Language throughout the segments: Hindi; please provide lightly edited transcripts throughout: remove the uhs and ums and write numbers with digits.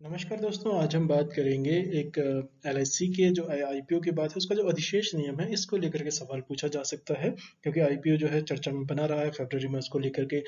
नमस्कार दोस्तों, आज हम बात करेंगे एक एलआईसी के जो आईपीओ की बात है उसका जो अधिशेष नियम है इसको लेकर के सवाल पूछा जा सकता है। क्योंकि आईपीओ जो है चर्चा में बना रहा है। फरवरी में उसको लेकर के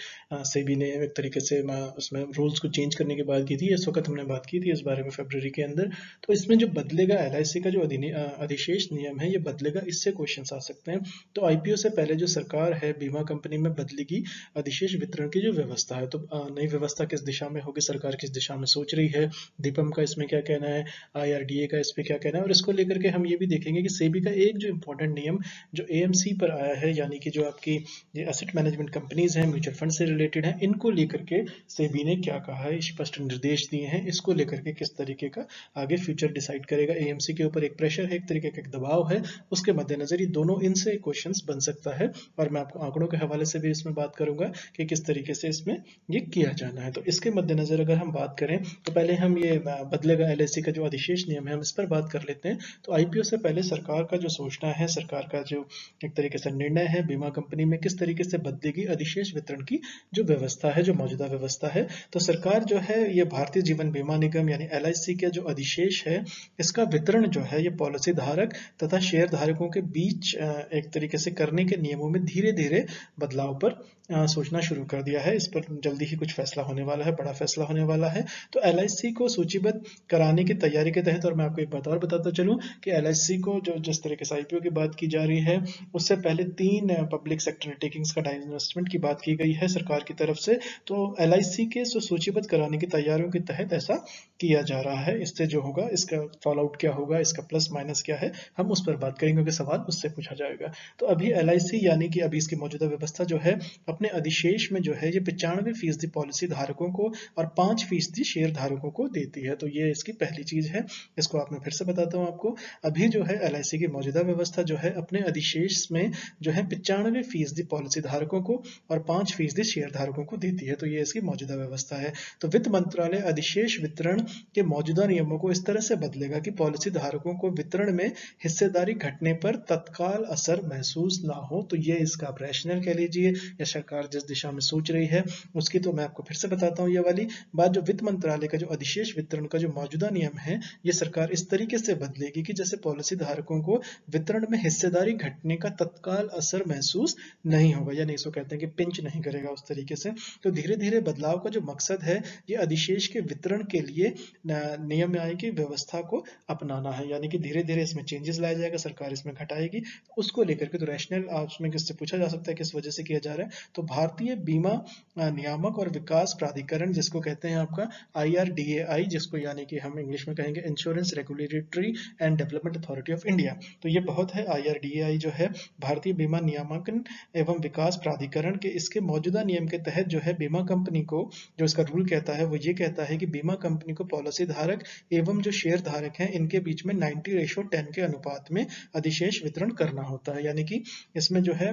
सेबी ने एक तरीके से उसमें रूल्स को चेंज करने की बात की थी। इस वक्त हमने बात की थी इस बारे में फरवरी के अंदर। तो इसमें जो बदलेगा एलआईसी का जो अधिशेष नियम है ये बदलेगा, इससे क्वेश्चन आ सकते हैं। तो आईपीओ से पहले जो सरकार है बीमा कंपनी में बदलेगी अधिशेष वितरण की जो व्यवस्था है। तो नई व्यवस्था किस दिशा में होगी, सरकार किस दिशा में सोच रही है, दीपम का इसमें क्या कहना है, आईआरडीए का इस पे क्या कहना है। और इसको लेकर के हम ये भी देखेंगे कि सेबी का एक जो इम्पोर्टेंट नियम जो एएमसी पर आया है, यानी कि जो आपकी एसेट मैनेजमेंट कंपनीज हैं, म्यूचुअल फंड से रिलेटेड हैं, इनको लेकर के सेबी ने क्या कहा है, स्पष्ट निर्देश दिए हैं। इसको लेकर के किस तरीके का आगे फ्यूचर डिसाइड करेगा। एएमसी के ऊपर एक प्रेशर है, एक तरीके का एक दबाव है, उसके मद्देनजर ये दोनों इनसे क्वेश्चंस बन सकता है। और मैं आपको आंकड़ों के हवाले से भी इसमें बात करूंगा कि किस तरीके से इसमें ये किया जाना है। तो इसके मद्देनजर अगर हम बात करें तो पहले हम ये बदलेगा एलआईसी का जो अधिशेष नियम है हम इस पर बात कर लेते हैं। तो आईपीओ से पहले सरकार का जो सोचना है, सरकार का जो एक तरीके से निर्णय है, बीमा कंपनी में किस तरीके से बदलेगी अधिशेष वितरण की जो व्यवस्था है, जो मौजूदा व्यवस्था है। तो सरकार जो है ये भारतीय जीवन बीमा निगम यानी एलआईसी के जो अधिशेष है इसका वितरण जो है ये पॉलिसी धारक तथा शेयर धारकों के बीच एक तरीके से करने के नियमों में धीरे धीरे बदलाव पर सोचना शुरू कर दिया है। इस पर जल्दी ही कुछ फैसला होने वाला है, बड़ा फैसला होने वाला है। तो एलआईसी को सूचीबद्ध कराने की तैयारी के तहत, और मैं आपको एक बात और बताता चलूं कि एलआईसी को जो जिस तरीके से आईपीओ की बात की जा रही है उससे पहले 3 पब्लिक सेक्टर अंडरटेकिंग्स का डाइन्वेस्टमेंट की बात की गई है सरकार की तरफ से। तो एलआईसी के सूचीबद्ध कराने की तैयारियों के तहत ऐसा किया जा रहा है। इससे जो होगा, इसका फॉल आउट क्या होगा, इसका प्लस माइनस क्या है, हम उस पर बात करेंगे क्योंकि सवाल उससे पूछा जाएगा। तो अभी एलआईसी यानी कि अभी इसकी मौजूदा व्यवस्था जो है अपने अधिशेष में जो है ये 95% पॉलिसी धारकों को और 5% शेयर धारकों को देती है। तो ये इसकी पहली चीज है। इसको आप मैं फिर से बताता हूँ आपको। अभी जो है एलआईसी की मौजूदा व्यवस्था जो है अपने अधिशेष में जो है 95% पॉलिसी धारकों को और 5% शेयर धारकों को देती है। तो ये इसकी मौजूदा व्यवस्था है। तो वित्त मंत्रालय अधिशेष वितरण के मौजूदा नियमों को इस तरह से बदलेगा कि पॉलिसी धारकों को वितरण में हिस्सेदारी घटने पर तत्काल असर महसूस ना हो। तो ये इसका आप रैशनल कह लीजिए या सरकार जिस दिशा में सोच रही है उसकी। तो मैं आपको फिर से बताता हूँ ये वाली बात। जो वित्त मंत्रालय का जो अधिशेष वितरण का जो मौजूदा नियम है ये सरकार इस तरीके से बदलेगी कि जैसे पॉलिसी धारकों को वितरण में हिस्सेदारी घटने का तत्काल असर महसूस नहीं होगा, यानी इसको कहते हैं कि पिंच नहीं करेगा उस तरीके से। तो धीरे धीरे बदलाव का जो मकसद है ये अधिशेष के वितरण के लिए नियम आय की व्यवस्था को अपनाना है, यानी कि धीरे धीरे इसमें चेंजेस लाया जाएगा, सरकार इसमें घटाएगी। उसको लेकर के तो रैशनल उसमें किससे पूछा जा सकता है, किस वजह से किया जा रहा है। तो भारतीय बीमा नियामक और विकास प्राधिकरण, जिसको कहते हैं आपका आईआरडीएआई, जिसको यानी कि हम इंग्लिश में कहेंगे insurance regulatory and development authority of India. तो ये बहुत है, आईआरडीएआई जो है भारतीय बीमा नियामकन एवं विकास प्राधिकरण के, इसके मौजूदा नियम के तहत जो है बीमा कंपनी को जो इसका रूल कहता है वो ये कहता है कि बीमा कंपनी को पॉलिसी धारक एवं जो शेयर धारक हैं इनके बीच में 90:10 के अनुपात में अधिशेष वितरण करना होता है। यानी कि इसमें जो है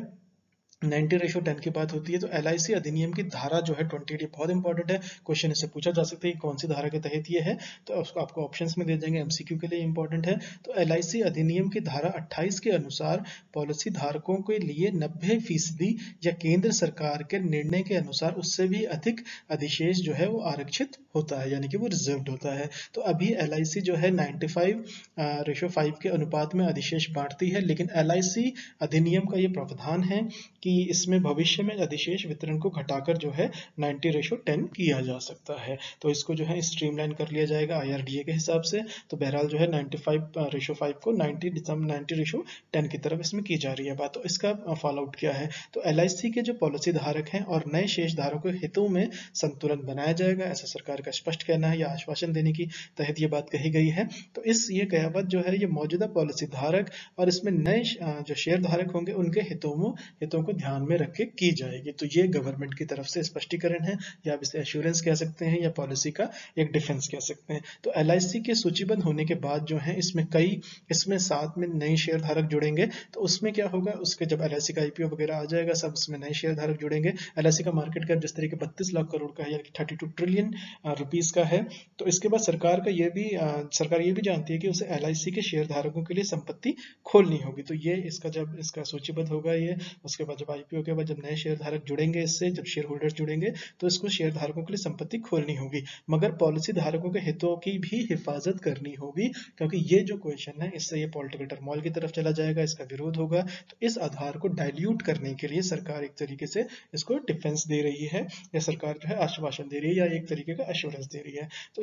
90:10 की बात होती है। तो एलआईसी अधिनियम की धारा जो है 28, ये बहुत इंपॉर्टेंट है, क्वेश्चन इससे पूछा जा सकता है कि कौन सी धारा के तहत ये है। तो उसको आपको ऑप्शंस में दे देंगे, एमसीक्यू के लिए इंपॉर्टेंट है। तो एलआईसी अधिनियम की धारा 28 के अनुसार पॉलिसी धारकों के लिए 90% या केंद्र सरकार के निर्णय के अनुसार उससे भी अधिक अधिशेष जो है वो आरक्षित होता है, यानी कि वो रिजर्व्ड होता है। तो अभी एलआईसी जो है 95:5 के अनुपात में अधिशेष बांटती है, लेकिन एलआईसी अधिनियम का ये प्रावधान है कि इसमें भविष्य में अधिशेष वितरण को घटाकर जो है 90:10 किया जा सकता है। तो इसको जो है स्ट्रीमलाइन कर लिया जाएगा आईआरडीए के हिसाब से। तो बहरहाल जो है 95:5 को 90:10 की तरफ इसमें की जा रही है बात। तो इसका फॉलो आउट क्या है, तो एलआईसी के जो पॉलिसी धारक हैं और नए शेष धारकों के हितों में संतुलन बनाया जाएगा, ऐसा सरकार का स्पष्ट कहना है या आश्वासन देने की तहत ये बात कही गई है। तो ये कहावत जो है ये मौजूदा पॉलिसी धारक और इसमें नए जो शेयर धारक होंगे उनके हितों को ध्यान में रख के की जाएगी। तो ये गवर्नमेंट की तरफ से स्पष्टीकरण है, या आप इसे एश्योरेंस कह सकते हैं या पॉलिसी का एक डिफेंस कह सकते हैं। तो एलआईसी के सूचीबद्ध होने के बाद जो है इसमें साथ में नए शेयर धारक जुड़ेंगे। तो उसमें क्या होगा, उसके जब एलआईसी का आईपीओ वगैरह आ जाएगा सब उसमें नए शेयर धारक जुड़ेंगे। एलआईसी का मार्केट कैप जिस तरीके 32 लाख करोड़ का है, यानी 32 ट्रिलियन रुपीस का है। तो इसके बाद सरकार ये भी जानती है कि उसे एलआईसी के शेयर धारकों के लिए संपत्ति खोलनी होगी। तो ये इसका जब इसका सूचीबद्ध होगा, ये उसके बाद जब जब आईपीओ के बाद जब नए शेयर धारक जुड़ेंगे, इससे जब शेयर होल्डर्स जुड़ेंगे तो इसको शेयर धारकों के लिए संपत्ति खोलनी होगी, मगर पॉलिसी धारकों के हितों की भी हिफाजत करनी होगी, क्योंकि ये जो क्वेश्चन है इससे ये पॉलिटिकल टर्मोइल की तरफ चला जाएगा, इसका विरोध होगा। तो इस आधार को डाइल्यूट करने के लिए सरकार एक तरीके से इसको डिफेंस दे रही है, या सरकार जो है आश्वासन दे रही है, या एक तरीके का एश्योरेंस दे रही है। तो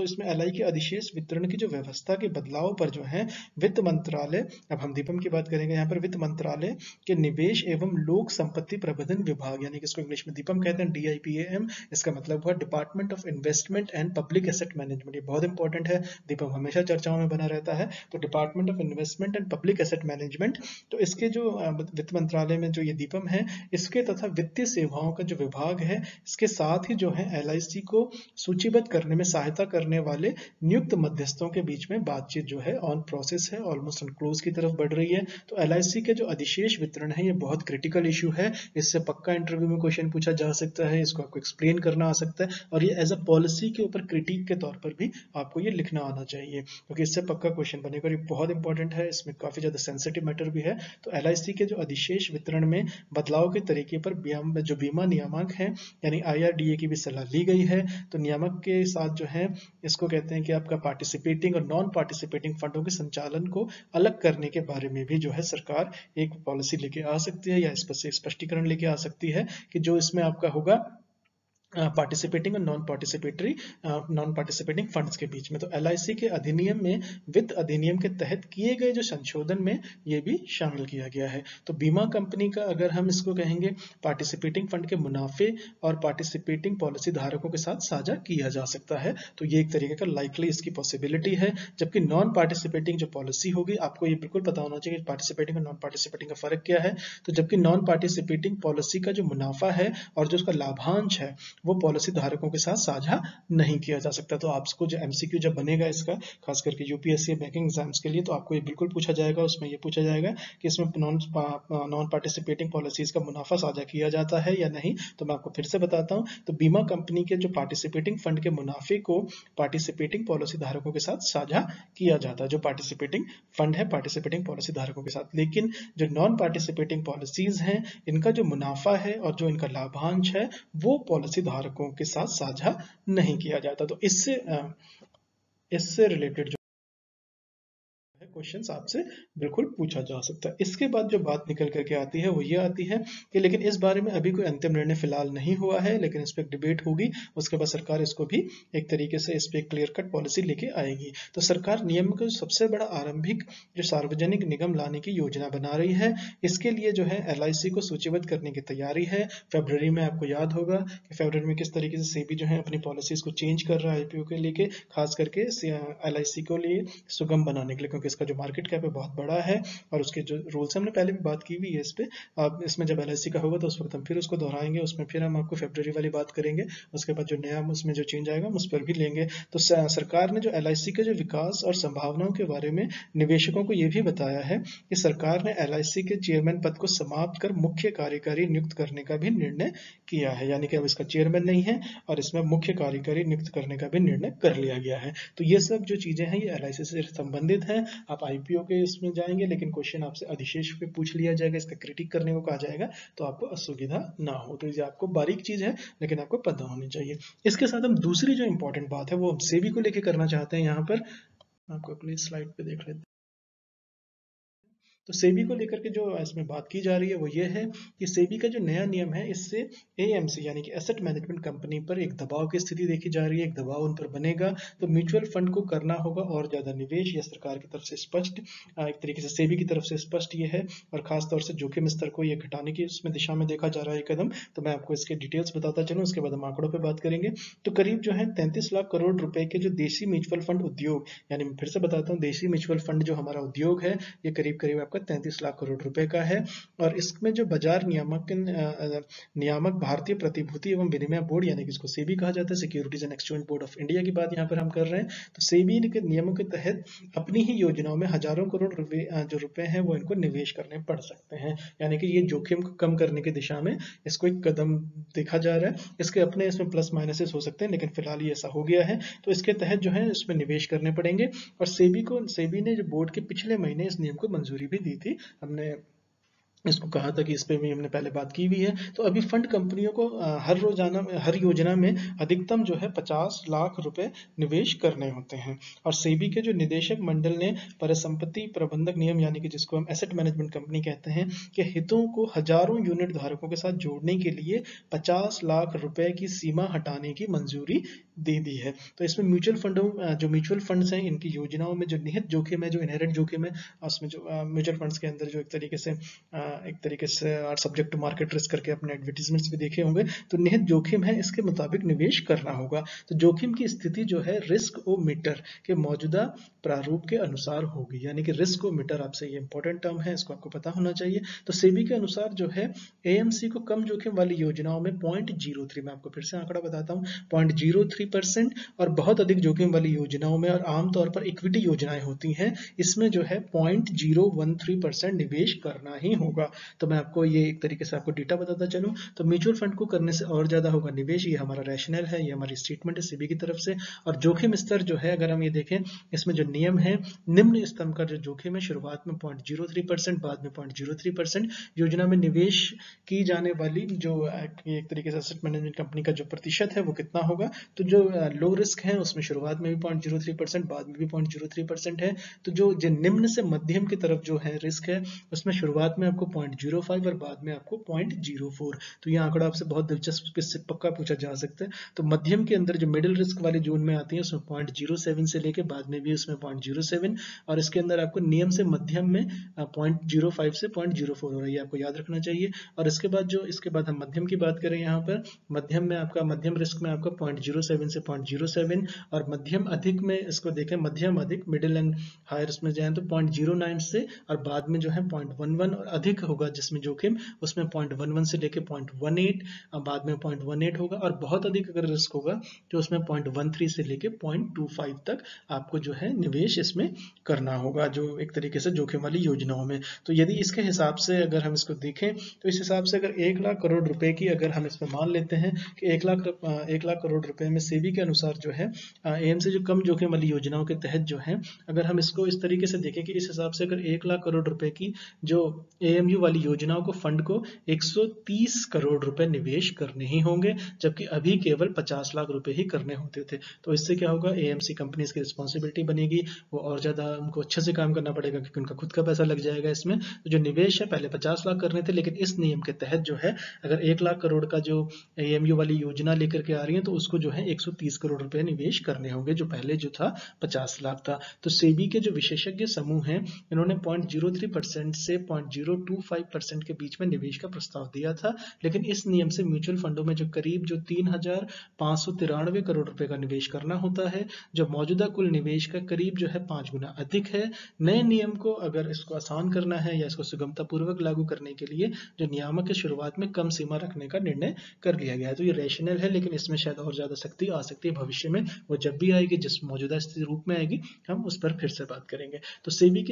इसमें एलआई के अधिशेष वितरण की जो व्यवस्था के बदलाव पर जो है वित्त मंत्रालय, अब हम दीपम की बात करेंगे यहाँ पर, वित्त मंत्रालय के निवेश एवं लोक संपत्ति प्रबंधन विभाग, यानी कि इसको इंग्लिश में दीपम कहते हैं, DIPAM, इसका मतलब हुआ department of investment and public asset management. ये बहुत इंपॉर्टेंट है, दीपम हमेशा चर्चाओं में बना रहता है। तो department of investment and public asset management, तो इसके जो वित्त मंत्रालय में जो ये दीपम है, इसके तथा वित्तीय सेवाओं का जो विभाग है, इसके साथ ही जो है LIC को सूचीबद्ध करने में सहायता करने वाले नियुक्त मध्यस्थों के बीच में बातचीत जो है ऑन प्रोसेस है, ऑलमोस्ट ऑन क्लोज की तरफ बढ़ रही है। तो LIC के जो अधिशेष वितरण है ये बहुत क्रिटिकल इशू है, इससे पक्का इंटरव्यू में क्वेश्चन पूछा जा सकता है, इसको आपको एक्सप्लेन करना आ सकता है, और ये एज अ पॉलिसी के ऊपर क्रिटिक के तौर पर भी आपको ये लिखना आना चाहिए, क्योंकि इससे पक्का क्वेश्चन बनेगा और ये बहुत इंपॉर्टेंट है, इसमें काफी ज्यादा सेंसिटिव मैटर भी है। तो LIC के जो अधिशेष वितरण में बदलाव के तरीके पर जो बीमा नियामक है यानी IRDA की भी सलाह ली गई है। तो नियामक के साथ जो है इसको कहते हैं कि आपका पार्टिसिपेटिंग और नॉन पार्टिसिपेटिंग फंडों के संचालन को अलग करने के बारे में भी जो है सरकार एक पॉलिसी लेके आ सकती है, या इस पर से स्पष्टीकरण लेके आ सकती है कि जो इसमें आपका होगा पार्टिसिपेटिंग और नॉन पार्टिसिपेटिंग फंड्स के बीच में। तो LIC के अधिनियम में वित्त अधिनियम के तहत किए गए जो संशोधन में ये भी शामिल किया गया है। तो बीमा कंपनी का अगर हम इसको कहेंगे पार्टिसिपेटिंग फंड के मुनाफे और पार्टिसिपेटिंग पॉलिसी धारकों के साथ साझा किया जा सकता है, तो ये एक तरीके का लाइकली इसकी पॉसिबिलिटी है। जबकि नॉन पार्टिसिपेटिंग जो पॉलिसी होगी, आपको ये बिल्कुल पता होना चाहिए पार्टिसिपेटिंग और नॉन पार्टिसिपेटिंग का फर्क क्या है। तो जबकि नॉन पार्टिसिपेटिंग पॉलिसी का जो मुनाफा है और जो उसका लाभांश है वो पॉलिसी धारकों के साथ साझा नहीं किया जा सकता। तो आपको जो MCQ जब बनेगा इसका, खास करके UPSC बैंकिंग एग्जाम्स के लिए, तो आपको ये बिल्कुल पूछा जाएगा, उसमें ये पूछा जाएगा कि इसमें नॉन पार्टिसिपेटिंग पॉलिसीज का मुनाफा साझा किया जाता है या नहीं। तो मैं आपको फिर से बताता हूँ, तो बीमा कंपनी के जो पार्टिसिपेटिंग फंड के मुनाफे को पार्टिसिपेटिंग पॉलिसी धारकों के साथ साझा किया जाता है, जो पार्टिसिपेटिंग फंड है पार्टिसिपेटिंग पॉलिसी धारकों के साथ। लेकिन जो नॉन पार्टिसिपेटिंग पॉलिसीज हैं, इनका जो मुनाफा है और जो इनका लाभांश है वो पॉलिसी धारकों के साथ साझा नहीं किया जाता। तो इससे रिलेटेड जो क्वेश्चंस आपसे बिल्कुल पूछा जा सकता है। इसके बाद जो बात निकल करके आती है वो ये आती है कि लेकिन इस बारे में अभी कोई अंतिम निर्णय फिलहाल नहीं हुआ है, लेकिन इस पर डिबेट होगी, उसके बाद सरकार इसको भी एक तरीके से इस पर क्लियर कट पॉलिसी लेके आएगी। तो सरकार नियम को सबसे बड़ा आरंभिक जो सार्वजनिक निगम लाने की योजना बना रही है, इसके लिए जो है LIC को सूचीबद्ध करने की तैयारी है। फरवरी में आपको याद होगा कि फरवरी में किस तरीके से सेबी जो है अपनी पॉलिसीज को चेंज कर रहा है IPO के लेके, खास करके LIC को लिए सुगम बनाने के लिए, क्योंकि इसका जो मार्केट कैप है बहुत बड़ा है और उसके जो रूल्स हमने पहले भी बात की हुई है इस पे। अब इसमें जब LIC का होगा तो उस वक्त हम फिर उसको दोहराएंगे, उसमें फिर हम आपको फरवरी वाली बात करेंगे, उसके बाद जो नया उसमें जो चेंज आएगा हम उस पर भी लेंगे। तो सरकार ने जो LIC के जो विकास और संभावनाओं के बारे में निवेशकों को यह भी बताया है कि सरकार ने LIC के चेयरमैन पद को समाप्त कर मुख्य कार्यकारी नियुक्त करने का भी निर्णय किया है, यानी कि अब इसका चेयरमैन नहीं है और इसमें मुख्य कार्यकारी नियुक्त करने का भी निर्णय कर लिया गया है। तो ये सब जो चीजें हैं ये LIC से संबंधित हैं। आप IPO के इसमें जाएंगे लेकिन क्वेश्चन आपसे अधिशेष पे पूछ लिया जाएगा, इसका क्रिटिक करने को कहा जाएगा, तो आपको असुविधा ना हो। तो ये आपको बारीक चीज है लेकिन आपको पता होनी चाहिए। इसके साथ हम दूसरी जो इंपॉर्टेंट बात है वो हम सेबी को लेके करना चाहते हैं। यहाँ पर आपको प्लीज स्लाइड पे देख लेते हैं। तो सेबी को लेकर के जो इसमें बात की जा रही है वो ये है कि सेबी का जो नया नियम है इससे AMC यानी कि एसेट मैनेजमेंट कंपनी पर एक दबाव की स्थिति देखी जा रही है, एक दबाव उन पर बनेगा। तो म्यूचुअल फंड को करना होगा और ज्यादा निवेश, यह सरकार की तरफ से स्पष्ट, एक तरीके से सेबी की तरफ से स्पष्ट ये है, और खासतौर से जोखिम स्तर को ये घटाने की उसमें दिशा में देखा जा रहा है कदम। तो मैं आपको इसके डिटेल्स बताता चलूँ, उसके बाद हम आंकड़ों पर बात करेंगे। तो करीब जो है 33 लाख करोड़ रुपए के जो देशी म्यूचुअल फंड उद्योग, यानी मैं फिर से बताता हूँ, देशी म्यूचुअल फंड जो हमारा उद्योग है ये करीब करीब आपका 33 लाख करोड़ रुपए का है। और इसमें जो बाजार नियामक भारतीय प्रतिभूति एवं विनिमय बोर्ड यानी कि इसको सेबी कहा जाता है, securities and exchange board of India की बात यहाँ पर हम कर रहे हैं। तो सेबी के नियमों के तहत अपनी ही योजनाओं में हजारों करोड़ जो रुपए हैं वो इनको निवेश करने पड़ सकते हैं, यानी कि ये जोखिम को कम करने की दिशा में इसको एक कदम देखा जा रहा है। इसके अपने इसमें प्लस माइनसेस हो सकते हैं लेकिन फिलहाल ये ऐसा हो गया है। तो इसके तहत जो है इसमें निवेश करने पड़ेंगे। और सेबी ने जो बोर्ड के पिछले महीने इस नियम को मंजूरी भी दी थी। हमने इसको कहा था कि इस पे भी हमने पहले बात की हुई है। तो अभी फंड कंपनियों को हर रोजाना में हर योजना में अधिकतम जो है 50 लाख रुपए निवेश करने होते हैं। और सेबी के जो निदेशक मंडल ने परिसंपत्ति प्रबंधक नियम यानी कि जिसको हम एसेट मैनेजमेंट कंपनी कहते हैं के हितों को हजारों यूनिट धारकों के साथ जोड़ने के लिए 50 लाख रुपए की सीमा हटाने की मंजूरी दे दी है। तो इसमें म्यूचुअल फंडों जो म्यूचुअल फंड्स हैं इनकी योजनाओं में जो निहित जोखिम है, जो इनहेरेंट जोखिम है, उसमें जो म्यूचुअल फंड्स के अंदर जो एक तरीके से are subject to market risk करके अपने एडवर्टीजमेंट्स भी देखे होंगे। तो निहित जोखिम है, इसके मुताबिक निवेश करना होगा। तो जोखिम की स्थिति जो है रिस्क ओ मीटर के मौजूदा प्रारूप के अनुसार होगी, यानी कि रिस्क ओ मीटर आपसे ये इंपॉर्टेंट टर्म है, इसको आपको पता होना चाहिए। तो सेबी के अनुसार जो है एएमसी को कम जोखिम वाली योजनाओं में 0.03, मैं आपको फिर से आंकड़ा बताता हूँ, 0.03% और बहुत अधिक जोखिम वाली योजनाओं में और आमतौर पर इक्विटी योजनाएं होती हैं, इसमें जो है 0.013% निवेश करना ही होगा। तो मैं आपको ये एक तरीके से आपको डेटा बताता चलूं, तो म्यूचुअल फंड को करने से और ज्यादा होगा निवेश, ये हमारा रैशनल है, ये हमारी स्टेटमेंट है सेबी की तरफ से। और जोखिम स्तर जो है अगर हम ये देखें, इसमें जो नियम है, निम्न स्तंभ का जो जोखिम है शुरुआत में 0.03%, बाद में 0.03%, योजना में निवेश की जाने वाली जो एक तरीके से एसेट मैनेजमेंट कंपनी का जो प्रतिशत है वो कितना होगा। तो जो लो रिस्क है उसमें शुरुआत में भी 0.03%, बाद में भी 0.03% है। तो जो निम्न से मध्यम की तरफ जो है रिस्क है उसमें शुरुआत में आपको 0.05 और बाद में आपको 0.04। तो ये आंकड़ा आपसे बहुत दिलचस्प से पक्का पूछा जा सकता है। तो मध्यम के अंदर जो मिडिल रिस्क वाले जोन में आती है उसमें 0.07 से लेके बाद में भी उसमें 0.07, और इसके अंदर आपको नियम से मध्यम में 0.05 से 0.04 हो रहा है, आपको याद रखना चाहिए। और इसके बाद हम मध्यम की बात करें, यहाँ पर मध्यम में आपका मध्यम रिस्क में आपका 0.07 से 0.07, और मध्यम अधिक में इसको देखें, मध्यम अधिक मिडिल एंड हायर में जाए तो 0.09 से, और बाद में जो है 0.11, और अधिक होगा जिसमें जोखिम उसमें 0.11 से लेके 0.18, बाद में 0.18 होगा, और बहुत अधिक अगर रिस्क होगा तो उसमें 0.13 से लेके 0.25 तक आपको जो है निवेश इसमें करना होगा, जो एक तरीके से जोखिम वाली योजनाओं में। तो यदि इसके हिसाब से अगर हम इसको देखें तो इस हिसाब से अगर 1 लाख करोड़ रुपए की अगर हम इसमें मान लेते हैं कि 1 लाख करोड़ रुपए में सेबी के अनुसार जो है एम से जो कम जोखिम वाली योजनाओं के तहत जो है, अगर हम इसको इस तरीके से देखें कि इस हिसाब से अगर 1 लाख करोड़ रुपए की जो एएमयू वाली योजनाओं को फंड को 130 करोड़ रुपए निवेश करने ही होंगे, जबकि अभी केवल 50 लाख रुपए ही करने होते थे। तो इससे क्या होगा, एएमसी कंपनीज की रिस्पॉन्सिबिलिटी बनेगी, वो और ज्यादा उनको अच्छे से काम करना पड़ेगा क्योंकि उनका खुद का पैसा लग जाएगा इसमें। तो जो निवेश है पहले 50 लाख करने थे, लेकिन इस नियम के तहत जो है अगर 1 लाख करोड़ का जो एएमयू वाली योजना लेकर के आ रही है तो उसको जो है 130 करोड़ रुपए निवेश करने होंगे, जो पहले जो था 50 लाख था। तो सेबी के जो विशेषज्ञ समूह हैं इन्होंने 0.03% से 0.025% के बीच में निवेश का प्रस्ताव दिया था, लेकिन इस नियम से म्यूचुअल फंडों में जो करीब जो 3,593 करोड़ रुपए का निवेश करना होता है, जो मौजूदा कुल निवेश का करीब जो है 5 गुना अधिक है। नए नियम को अगर इसको आसान करना है या इसको सुगमता पूर्वक लागू करने के लिए जो नियामक के शुरुआत में कम सीमा रखने का निर्णय कर लिया गया है। तो ये रैशनल है, लेकिन इसमें शायद और ज्यादा सख्ती आ सकती है भविष्य में, वो जब भी आएगी, जिस मौजूदा स्थिति रूप में आएगी, हम उस पर फिर से बात करेंगे। तो सेबी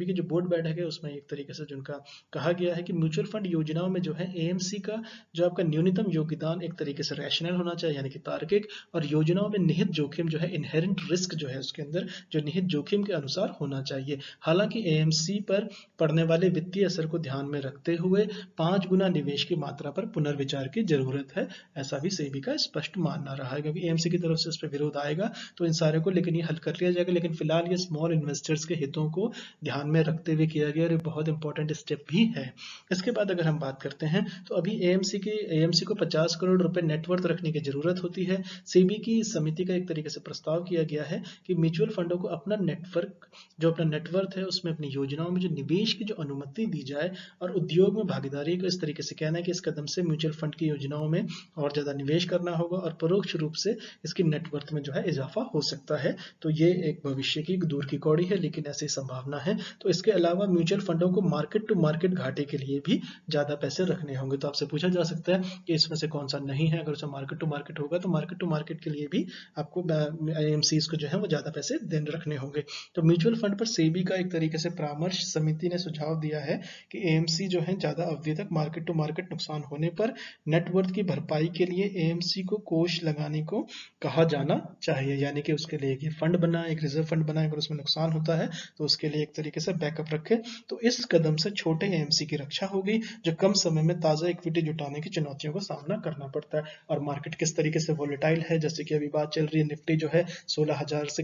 की जो बोर्ड बैठक है उसमें एक तरीके से जिनका कहा गया है कि म्यूचुअल फंड योजनाओं में जो है एएमसी का जो आपका न्यूनतम योगदान एक तरीके से रैशनल होना चाहिए, यानी कि तार्किक, और योजनाओं में निहित जोखिम जो है इनहेरेंट रिस्क जो है उसके अंदर जो निहित जोखिम के अनुसार होना चाहिए। हालांकि एएमसी पर पड़ने वाले वित्तीय असर को ध्यान में रखते हुए 5 गुना निवेश की मात्रा पर पुनर्विचार की जरूरत है, ऐसा भी सेबी का स्पष्ट मानना रहा है, क्योंकि एएमसी की तरफ से इस पर विरोध आएगा तो इन सारे को लेकिन ये हल कर लिया जाएगा। लेकिन फिलहाल ये स्मॉल इन्वेस्टर्स के हितों को ध्यान में रखते हुए किया गया और ये बहुत इंपॉर्टेंट स्टेप भी है। इसके बाद अगर हम बात करते हैं तो अभी एएमसी को 50 करोड़ रुपए नेटवर्थ रखने की जरूरत होती है। सेबी की समिति का एक तरीके से प्रस्ताव किया गया है कि म्यूचुअल फंडों को अपना नेटवर्थ है उसमें अपनी योजनाओं में जो निवेश की जो अनुमति दी जाए, और उद्योग में भागीदारी को इस तरीके से कहना है कि इस कदम से म्यूचुअल फंड की योजनाओं में और ज्यादा निवेश करना होगा और परोक्ष रूप से इसकी नेटवर्थ में जो है इजाफा हो सकता है। तो ये एक भविष्य की दूर की कौड़ी है, लेकिन ऐसी संभावना है। तो इसके अलावा म्यूचुअल फंडों को मार्केट टू मार्केट घाटे के लिए भी ज्यादा पैसे रखने होंगे। तो आपसे पूछा जा सकता है कि इसमें से कौन सा नहीं है। अगर उसमें मार्केट टू मार्केट होगा तो मार्केट टू मार्केट के लिए भी आपको एएमसीज को जो है वो ज्यादा पैसे देने रखने होंगे। तो म्यूचुअल फंड पर सेबी का एक तरीके से परामर्श समिति ने सुझाव दिया है कि एएमसी जो है ज्यादा अवधि तक मार्केट टू मार्केट नुकसान होने पर नेटवर्थ की भरपाई के लिए एएमसी को कोष लगाने को कहा जाना चाहिए, यानी कि उसके लिए एक फंड बना, एक रिजर्व फंड बना, अगर उसमें नुकसान होता है तो उसके लिए एक तरीके से बैकअप रखे। तो इस कदम से छोटे एएमसी की रक्षा होगी, जो कम समय में ताज़ा इक्विटी जुटाने की चुनौतियों का सामना करना पड़ता है। और मार्केट किस तरीके से वोलेटाइल है, जैसे कि अभी बात चल रही है, निफ्टी जो है 16,000 से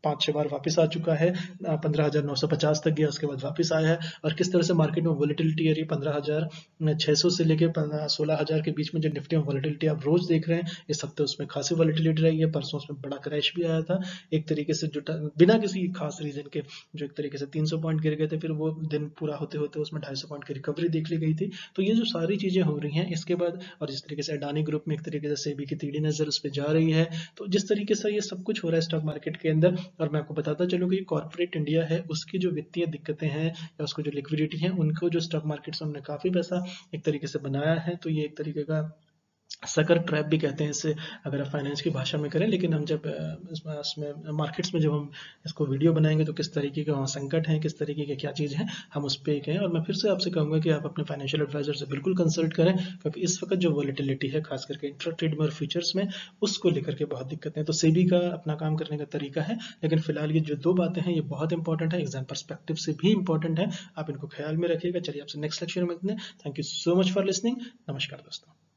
5-6 बार वापस आ चुका है, 15,950 तक गया, उसके बाद वापस आया है। और किस तरह से मार्केट में वोलेटिलिटी है, 15,600 से लेके 16,000 के बीच में जो निफ्टी में वोलेटिलिटी आप रोज देख रहे हैं, इस हफ्ते उसमें खासी वोलेटिलिटी रही है। परसों उसमें बड़ा क्रैश भी आया था, एक तरीके से जुटा बिना किसी खास रीजन के, जो एक तरीके से 300 पॉइंट गिर गए थे, फिर वो दिन पूरा होते होते उसमें 250 पॉइंट की रिकवरी देख ली गई थी। तो ये जो सारी चीजें हो रही हैं इसके बाद, और जिस तरीके से अडानी ग्रुप में एक तरीके से सेबी की तीड़ी नजर उस पर जा रही है, तो जिस तरीके से ये सब कुछ हो रहा है स्टॉक मार्केट के अंदर, और मैं आपको बताता चलूँ कि कॉर्पोरेट इंडिया है, उसकी जो वित्तीय दिक्कतें हैं या उसको जो लिक्विडिटी है, उनको जो स्टॉक मार्केट से उन्होंने काफी पैसा एक तरीके से बनाया है। तो ये एक तरीके का सकर ट्रैप भी कहते हैं इसे, अगर आप फाइनेंस की भाषा में करें। लेकिन हम जब इसमें मार्केट्स में जब हम इसको वीडियो बनाएंगे तो किस तरीके के वहाँ संकट हैं, किस तरीके के क्या चीज़ हैं, हम उस पर एक हैं। और मैं फिर से आपसे कहूँगा कि आप अपने फाइनेंशियल एडवाइजर से बिल्कुल कंसल्ट करें, क्योंकि इस वक्त जो वॉलेटिलिटी है खास करके इंट्राट्रेड में और फ्यूचर्स में, उसको लेकर के बहुत दिक्कत है। तो सेबी का अपना काम करने का तरीका है, लेकिन फिलहाल ये जो दो बातें हैं ये बहुत इंपॉर्टेंट है, एग्जाम परस्पेक्टिव से भी इंपॉर्टेंट है, आप इनको ख्याल में रखिएगा। चलिए आपसे नेक्स्ट लेक्चर में मिलते हैं। Thank you so much for listening. नमस्कार दोस्तों।